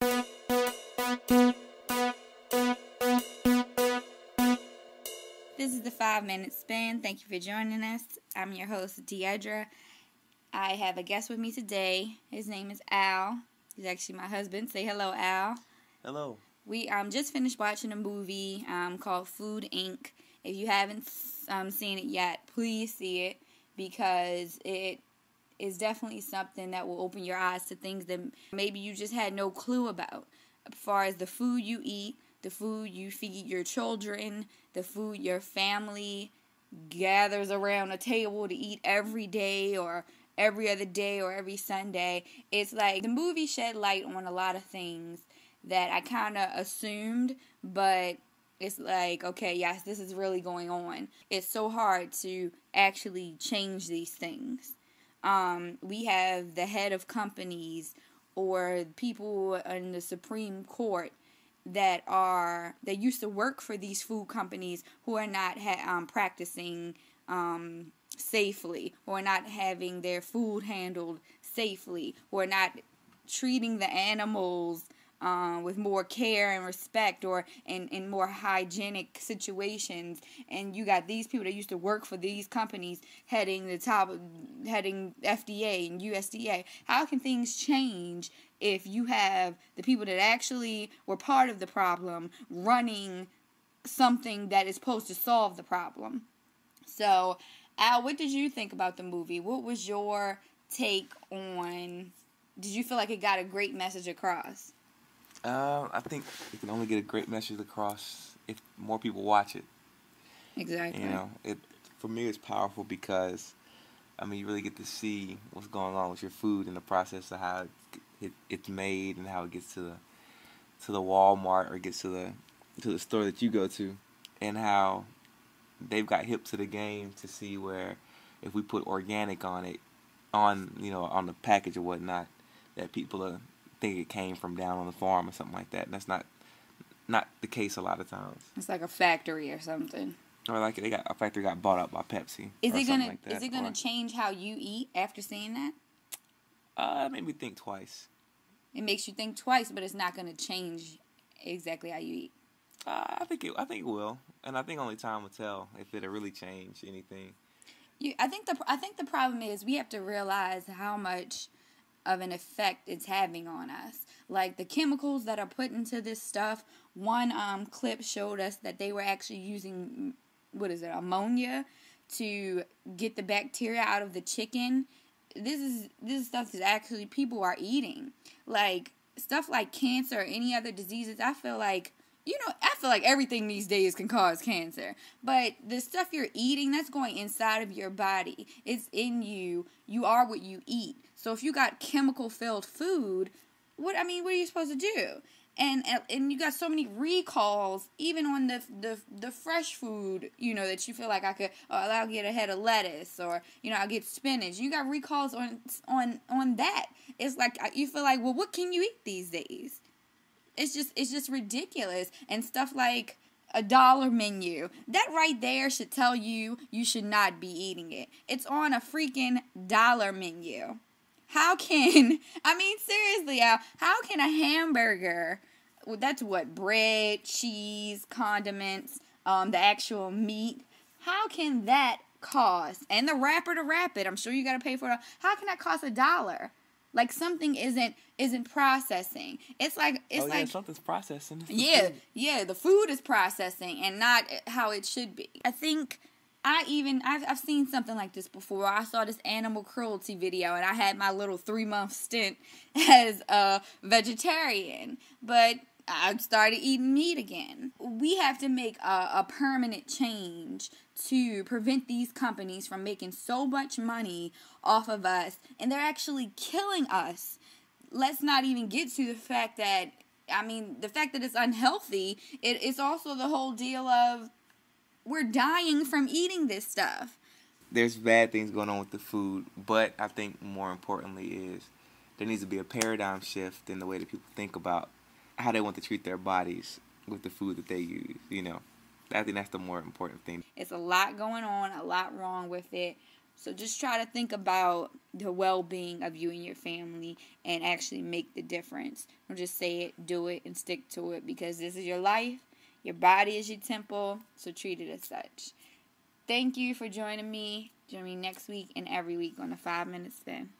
This is the 5 Minute Spin. Thank you for joining us. I'm your host, Deidre. I have a guest with me today. His name is Al. He's actually my husband. Say hello, Al. Hello. We just finished watching a movie called Food Inc. If you haven't seen it yet, please see it because it is definitely something that will open your eyes to things that maybe you just had no clue about. As far as the food you eat, the food you feed your children, the food your family gathers around a table to eat every day or every other day or every Sunday. It's like the movie shed light on a lot of things that I kind of assumed, but it's like, okay, yes, this is really going on. It's so hard to actually change these things. We have the head of companies or people in the Supreme Court that used to work for these food companies who are not practicing safely, who are not having their food handled safely, who are not treating the animals with more care and respect or in more hygienic situations. And you got these people that used to work for these companies heading FDA and USDA. How can things change if you have the people that actually were part of the problem running something that is supposed to solve the problem? So, Al, what did you think about the movie? What was your take on? Did you feel like it got a great message across? I think it can only get a great message across if more people watch it. Exactly. For me, it's powerful because, you really get to see what's going on with your food and the process of how it's made and how it gets to the Walmart or gets to the store that you go to, and how they've got hip to the game to see where if we put organic on it, on the package or whatnot, that people think it came from down on the farm or something like that. And that's not the case a lot of times. It's like a factory or something. Or like a factory got bought up by Pepsi. Is it gonna change how you eat after seeing that? It made me think twice. It makes you think twice, but it's not gonna change exactly how you eat. I think it will, and I think only time will tell if it'll really change anything. I think the problem is we have to realize how much of an effect it's having on us. Like the chemicals that are put into this stuff. One clip showed us that they were actually using ammonia to get the bacteria out of the chicken. This stuff is actually people are eating. Like stuff like cancer or any other diseases. I feel like everything these days can cause cancer. But the stuff you're eating, that's going inside of your body. It's in you. You are what you eat. So if you got chemical-filled food, what are you supposed to do? And you got so many recalls, even on the fresh food, that you feel like I'll get a head of lettuce, or I'll get spinach. You got recalls on that. It's like you feel like, well, what can you eat these days? It's just ridiculous. And stuff like a $1 menu, that right there should tell you should not be eating it. It's on a freaking $1 menu. How can, seriously, Al, how can a hamburger, that's what, bread, cheese, condiments, the actual meat, how can that cost, and the wrapper to wrap it, I'm sure you got to pay for it, how can that cost $1? Like something isn't processing. It's like something's processing. Yeah, the food is processing and not how it should be. I think I've seen something like this before. I saw this animal cruelty video, and I had my little 3-month stint as a vegetarian, but I started eating meat again. We have to make a permanent change to prevent these companies from making so much money off of us, and they're actually killing us. Let's not even get to the fact that, it's unhealthy. It's also the whole deal of we're dying from eating this stuff. There's bad things going on with the food, but I think more importantly is there needs to be a paradigm shift in the way that people think about how they want to treat their bodies with the food that they use, I think that's the more important thing. It's a lot going on, a lot wrong with it. So just try to think about the well-being of you and your family and actually make the difference. Don't just say it, do it, and stick to it, because this is your life. Your body is your temple, so treat it as such. Thank you for joining me. Join me next week and every week on the 5 Minute Spin.